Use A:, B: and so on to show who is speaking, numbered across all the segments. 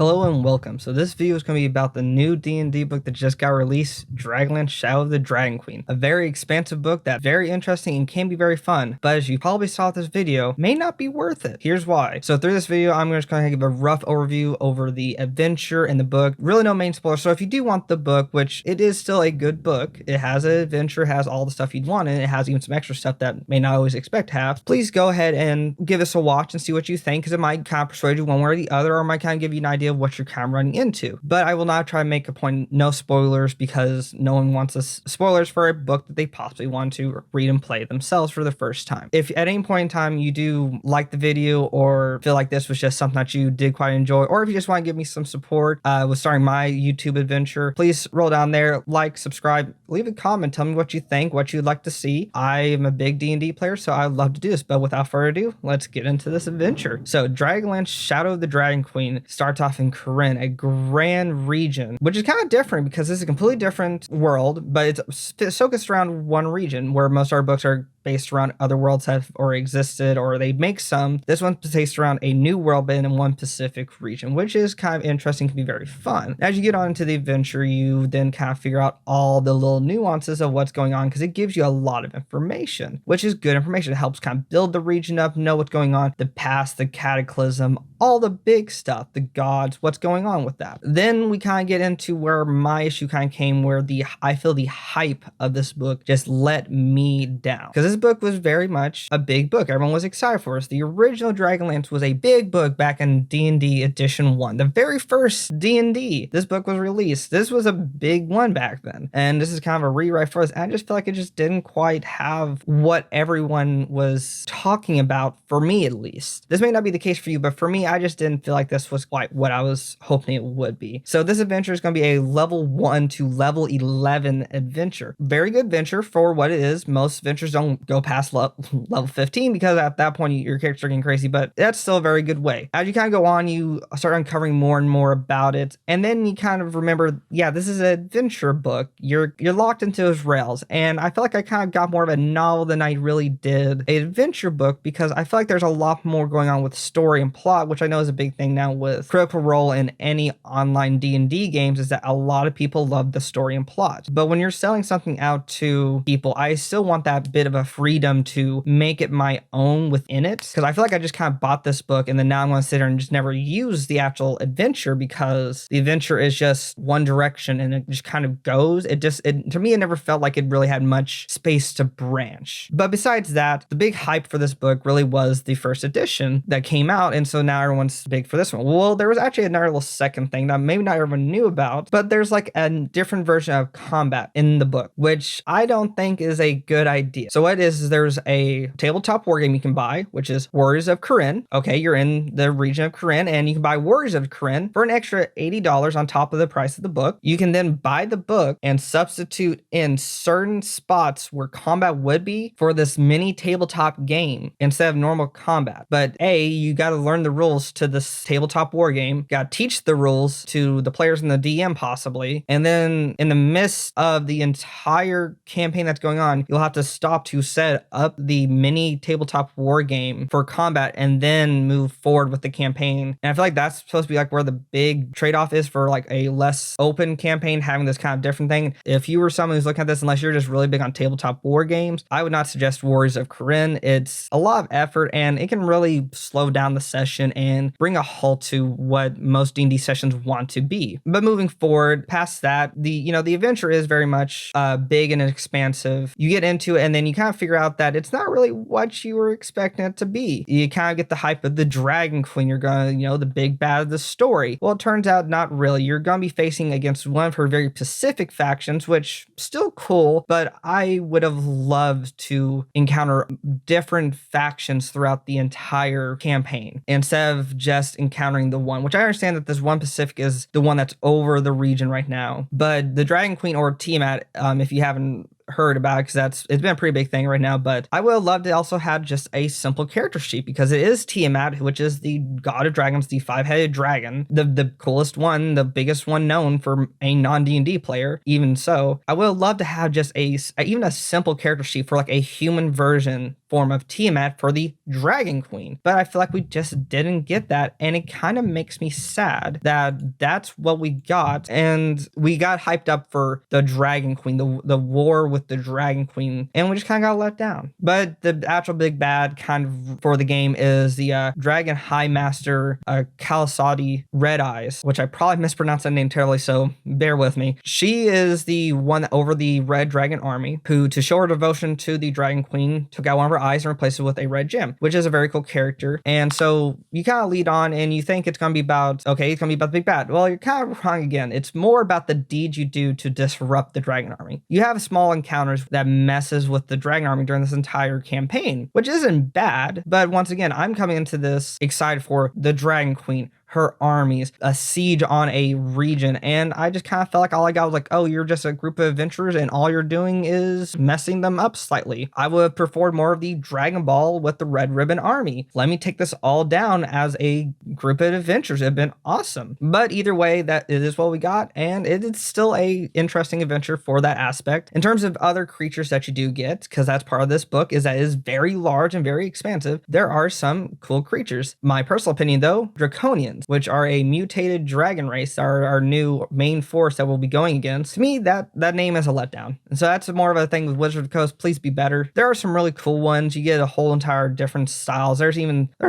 A: Hello and welcome. So this video is going to be about the new D&D book that just got released, Dragonlance Shadow of the Dragon Queen. A very expansive book that's very interesting and can be very fun, but as you probably saw this video, may not be worth it. Here's why. So through this video, I'm just going to give a rough overview over the adventure and the book. Really no main spoilers. So if you do want the book, which it is still a good book, it has an adventure, has all the stuff you'd want, and it has even some extra stuff that may not always expect to have, please go ahead and give this a watch and see what you think, because it might kind of persuade you one way or the other, or might kind of give you an idea of what you're kind of running into. But I will not try to make a point, no spoilers, because no one wants us spoilers for a book that they possibly want to read and play themselves for the first time. If at any point in time you do like the video or feel like this was just something that you did quite enjoy, or if you just want to give me some support with starting my YouTube adventure, please roll down there, like, subscribe, leave a comment, tell me what you think, what you'd like to see. I am a big D&D player, so I'd love to do this, but without further ado, let's get into this adventure. So Dragonlance Shadow of the Dragon Queen starts off in Corinne, a grand region, which is kind of different because this is a completely different world, but it's focused around one region, where most of our books are based around other worlds have or existed, or they make some. This one's based around a new world, but in one specific region, which is kind of interesting, can be very fun. As you get on into the adventure, you then kind of figure out all the little nuances of what's going on, because it gives you a lot of information, which is good information. It helps kind of build the region up, know what's going on, the past, the cataclysm, all the big stuff, the gods, what's going on with that. Then we kind of get into where my issue kind of came, where I feel the hype of this book just let me down, because this book was very much a big book. Everyone was excited for us. The original Dragonlance was a big book back in D&D Edition 1, the very first D&D. This book was released. This was a big one back then, and this is kind of a rewrite for us. And I just feel like it just didn't quite have what everyone was talking about, for me at least. This may not be the case for you, but for me, I just didn't feel like this was quite what I was hoping it would be. So this adventure is going to be a level 1 to level 11 adventure. Very good adventure for what it is. Most adventures don't go past level 15, because at that point your characters are getting crazy, but that's still a very good way. As you kind of go on, you start uncovering more and more about it, and then you kind of remember, yeah, this is an adventure book. You're locked into those rails, and I feel like I kind of got more of a novel than I really did an adventure book, because I feel like there's a lot more going on with story and plot, which I know is a big thing now with Critical Role in any online D&D games, is that a lot of people love the story and plot. But when you're selling something out to people, I still want that bit of a freedom to make it my own within it, because I feel like I just kind of bought this book and then now I'm going to sit there and just never use the actual adventure, because the adventure is just one direction and it just kind of goes. To me, it never felt like it really had much space to branch. But besides that, the big hype for this book really was the first edition that came out, and so now everyone's big for this one. Well, there was actually another little second thing that maybe not everyone knew about, but there's like a different version of combat in the book, which I don't think is a good idea. So what it is there's a tabletop war game you can buy, which is Warriors of Corinne. Okay, you're in the region of Corinne, and you can buy Warriors of Corinne for an extra $80 on top of the price of the book. You can then buy the book and substitute in certain spots where combat would be for this mini tabletop game instead of normal combat. But you got to learn the rules to this tabletop war game, got to teach the rules to the players and the DM possibly, and then in the midst of the entire campaign that's going on, you'll have to stop to set up the mini tabletop war game for combat and then move forward with the campaign. And I feel like that's supposed to be like where the big trade-off is for like a less open campaign, having this kind of different thing. If you were someone who's looking at this, unless you're just really big on tabletop war games, I would not suggest Warriors of Corinne. It's a lot of effort, and it can really slow down the session and bring a halt to what most D&D sessions want to be. But moving forward past that, the adventure is very much big and expansive. You get into it, and then you kind of figure out that it's not really what you were expecting it to be. You kind of get the hype of the Dragon Queen. You're going to, the big bad of the story. Well, it turns out not really. You're going to be facing against one of her very specific factions, which still cool, but I would have loved to encounter different factions throughout the entire campaign instead of just encountering the one, which I understand that this one Pacific is the one that's over the region right now. But the Dragon Queen, or Tiamat, if you haven't heard about it, because it's been a pretty big thing right now, but I would have loved to also have just a simple character sheet, because it is Tiamat, which is the god of dragons, the 5-headed dragon, the coolest one, the biggest one known for a non-D&D player. Even so, I would have loved to have just even a simple character sheet for like a human version form of Tiamat for the Dragon Queen. But I feel like we just didn't get that, and it kind of makes me sad that that's what we got, and we got hyped up for the Dragon Queen, the war with the Dragon Queen, and we just kind of got let down. But the actual big bad kind of for the game is the Dragon High Master Kalisadi Red Eyes, which I probably mispronounced that name terribly, so bear with me. She is the one over the Red Dragon army who, to show her devotion to the Dragon Queen, took out one of her eyes and replaced it with a red gem, which is a very cool character. And so you kind of lead on and you think it's going to be about, okay, it's going to be about the big bad. Well, you're kind of wrong again. It's more about the deeds you do to disrupt the Dragon army. You have small encounters that messes with the Dragon army during this entire campaign, which isn't bad. But once again, I'm coming into this excited for the Dragon Queen, her armies, a siege on a region, and I just kind of felt like all I got was like, oh, you're just a group of adventurers and all you're doing is messing them up slightly. I would have preferred more of the Dragon Ball with the Red Ribbon army. Let me take this all down as a group of adventurers. It would have been awesome. But either way, that it is what we got, and it is still a interesting adventure for that aspect. In terms of other creatures that you do get, because that's part of this book, is that it is very large and very expansive. There are some cool creatures. My personal opinion, though, Draconians, which are a mutated dragon race, are our new main force that we'll be going against. To me, that name is a letdown. And so that's more of a thing with Wizard of the Coast. Please be better. There are some really cool ones. You get a whole entire different styles. There's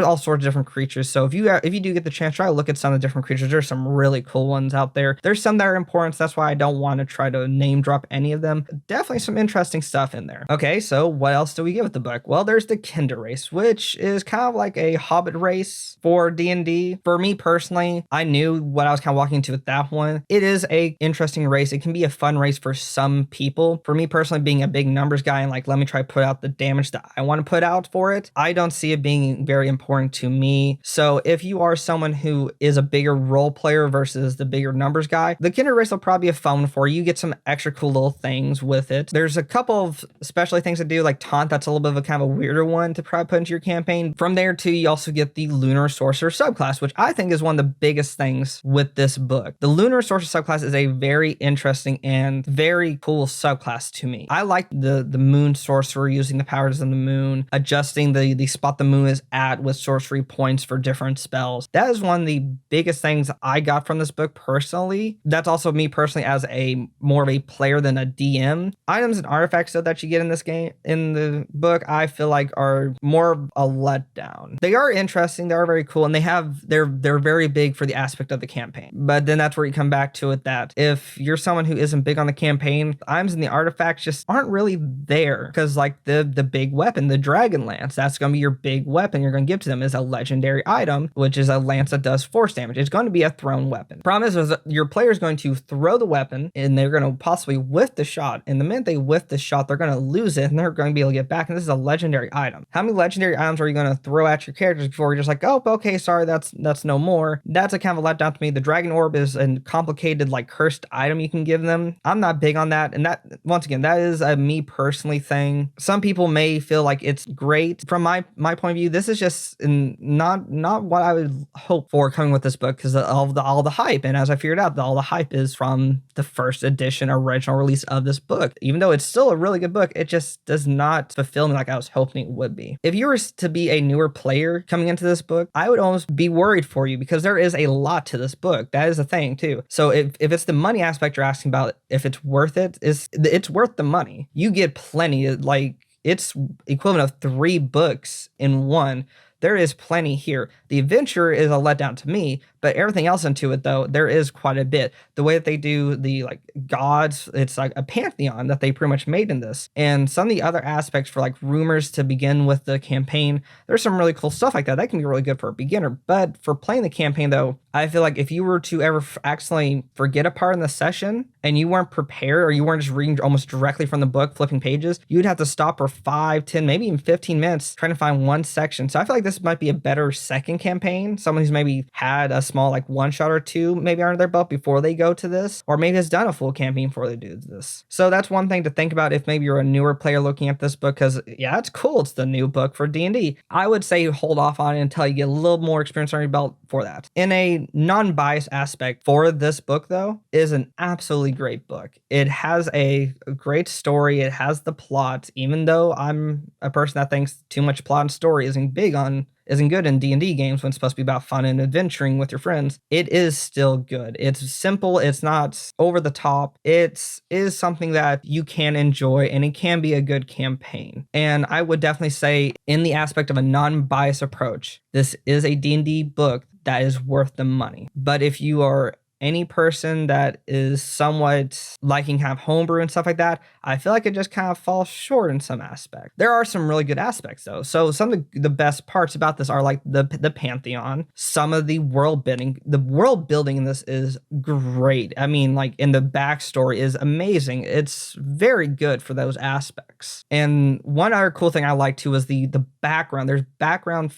A: all sorts of different creatures. So if you do get the chance, try to look at some of the different creatures. There's some really cool ones out there. There's some that are important. So that's why I don't want to try to name drop any of them. Definitely some interesting stuff in there. Okay, so what else do we get with the book? Well, there's the Kinder race, which is kind of like a Hobbit race for D&D. For me personally, I knew what I was kind of walking into with that one. It is a interesting race. It can be a fun race for some people. For me personally, being a big numbers guy and like, let me try to put out the damage that I want to put out for it, I don't see it being very important to me. So if you are someone who is a bigger role player versus the bigger numbers guy, the Kinder race will probably be a fun one for you. You get some extra cool little things with it. There's a couple of special things to do, like Taunt. That's a little bit of a kind of a weirder one to probably put into your campaign. From there too, you also get the Lunar Sorcerer subclass, which I think is one of the biggest things with this book. The Lunar Sorcerer subclass is a very interesting and very cool subclass to me. I like the Moon Sorcerer, using the powers of the moon, adjusting the spot the moon is at with sorcery points for different spells. That is one of the biggest things I got from this book personally. That's also me personally as a more of a player than a DM. Items and artifacts though that you get in this game, in the book, I feel like are more of a letdown. They are interesting, they are very cool, and they're very big for the aspect of the campaign. But then that's where you come back to it, that if you're someone who isn't big on the campaign, the items and the artifacts just aren't really there, because like the big weapon, the Dragonlance, that's going to be your big weapon you're going to give to them, is a legendary item, which is a lance that does force damage. It's going to be a thrown weapon. Problem is your player is going to throw the weapon and they're going to possibly whiff the shot, and the minute they whiff the shot, they're going to lose it and they're going to be able to get back, and this is a legendary item. How many legendary items are you going to throw at your characters before you're just like, oh, okay, sorry, that's no more? That's a kind of a letdown to me. The Dragon Orb is a complicated, like, cursed item you can give them. I'm not big on that, and that, once again, that is a me personally thing. Some people may feel like it's great. From my point of view, this is just not what I would hope for coming with this book, because of all the hype. And as I figured out, all the hype is from the first edition original release of this book. Even though it's still a really good book, it just does not fulfill me like I was hoping it would be. If you were to be a newer player coming into this book, I would almost be worried for you, because there is a lot to this book. That is a thing too. So if it's the money aspect you're asking about, if it's worth it, it's worth the money. You get plenty, like it's equivalent of 3 books in one. There is plenty here. The adventure is a letdown to me, but everything else into it, though, there is quite a bit. The way that they do the like gods, it's like a pantheon that they pretty much made in this. And some of the other aspects for like rumors to begin with the campaign, there's some really cool stuff like that. That can be really good for a beginner. But for playing the campaign, though, I feel like if you were to ever accidentally forget a part in the session and you weren't prepared, or you weren't just reading almost directly from the book, flipping pages, you'd have to stop for 5, 10, maybe even 15 minutes trying to find one section. So I feel like this might be a better second campaign. Someone who's maybe had a small like one shot or two maybe under their belt before they go to this, or maybe has done a full campaign before they do this. So that's one thing to think about if maybe you're a newer player looking at this book, because yeah, it's cool. It's the new book for D&D. I would say hold off on it until you get a little more experience under your belt for that. In a non-biased aspect for this book though, is an absolutely great book. It has a great story. It has the plot, even though I'm a person that thinks too much plot and story isn't good in D&D games when it's supposed to be about fun and adventuring with your friends. It is still good. It's simple. It's not over the top. It is something that you can enjoy, and it can be a good campaign. And I would definitely say, in the aspect of a non-biased approach, this is a D&D book that is worth the money. But if you are any person that is somewhat liking kind of homebrew and stuff like that, I feel like it just kind of falls short in some aspects. There are some really good aspects though. So some of the best parts about this are like the Pantheon, some of the world building. The world building in this is great. I mean, like, in the backstory is amazing. It's very good for those aspects. And one other cool thing I like too is the background. There's background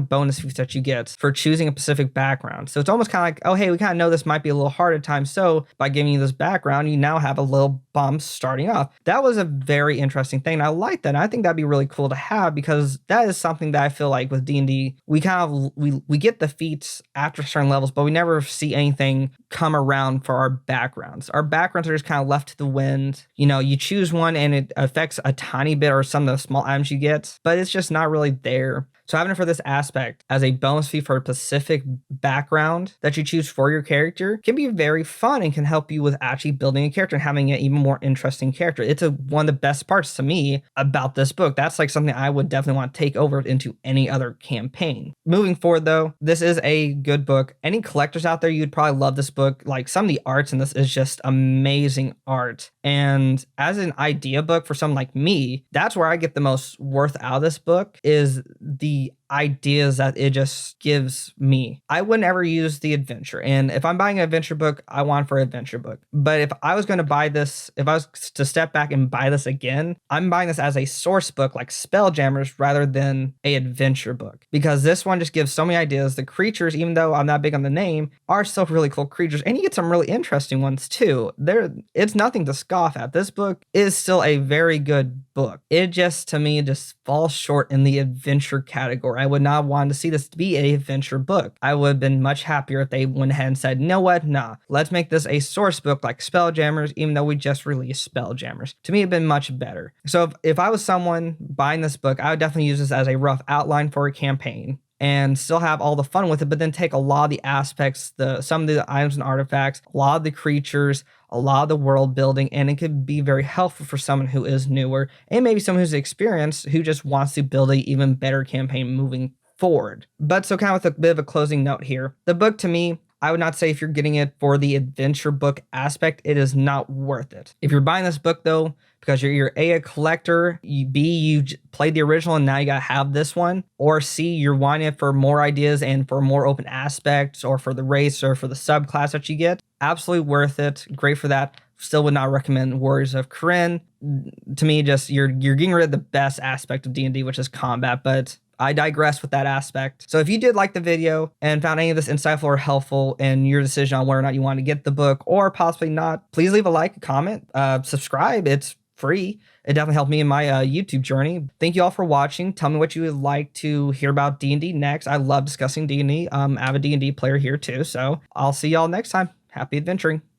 A: bonus feats that you get for choosing a specific background. So it's almost kind of like, oh hey, we kind of know this might be a little hard at times, so by giving you this background, you now have a little bump starting off. That was a very interesting thing. I like that. And I think that'd be really cool to have, because that is something that I feel like with D&D, we kind of we get the feats after certain levels, but we never see anything come around for our backgrounds. Our backgrounds are just kind of left to the wind. You know, you choose one and it affects a tiny bit or some of the small items you get, but it's just not really there. So having it for this aspect as a bonus fee for a specific background that you choose for your character can be very fun and can help you with actually building a character and having an even more interesting character. It's one of the best parts to me about this book. That's like something I would definitely want to take over into any other campaign. Moving forward though, this is a good book. Any collectors out there, you'd probably love this book. Like, some of the arts in this is just amazing art. And as an idea book for someone like me, that's where I get the most worth out of this book, is the ideas that it just gives me. I wouldn't ever use the adventure. And if I'm buying an adventure book, I want for an adventure book. But if I was going to buy this, if I was to step back and buy this again, I'm buying this as a source book like Spelljammers rather than a adventure book, because this one just gives so many ideas. The creatures, even though I'm not big on the name, are still really cool creatures. And you get some really interesting ones too. It's nothing to scoff at. This book is still a very good book. It just, to me, just falls short in the adventure category. I would not want to see this to be an adventure book. I would have been much happier if they went ahead and said, you know what, nah, let's make this a source book like Spelljammers, even though we just released Spelljammers. To me, it'd been much better. So if I was someone buying this book, I would definitely use this as a rough outline for a campaign and still have all the fun with it, but then take a lot of the aspects, some of the items and artifacts, a lot of the creatures, a lot of the world building, and it could be very helpful for someone who is newer and maybe someone who's experienced who just wants to build an even better campaign moving forward. But so kind of with a bit of a closing note here, the book, to me, I would not say if you're getting it for the adventure book aspect, it is not worth it. If you're buying this book though, because you're a collector, B, you played the original and now you gotta have this one, or C, you're wanting it for more ideas and for more open aspects, or for the race or for the subclass that you get, absolutely worth it. Great for that. Still would not recommend Warriors of Krynn. To me, just you're getting rid of the best aspect of D&D, which is combat, but I digress with that aspect. So if you did like the video and found any of this insightful or helpful in your decision on whether or not you want to get the book or possibly not, please leave a like, a comment, subscribe. It's free. It definitely helped me in my YouTube journey. Thank you all for watching. Tell me what you would like to hear about D&D next. I love discussing D&D. I'm a D&D player here too. So I'll see y'all next time. Happy adventuring.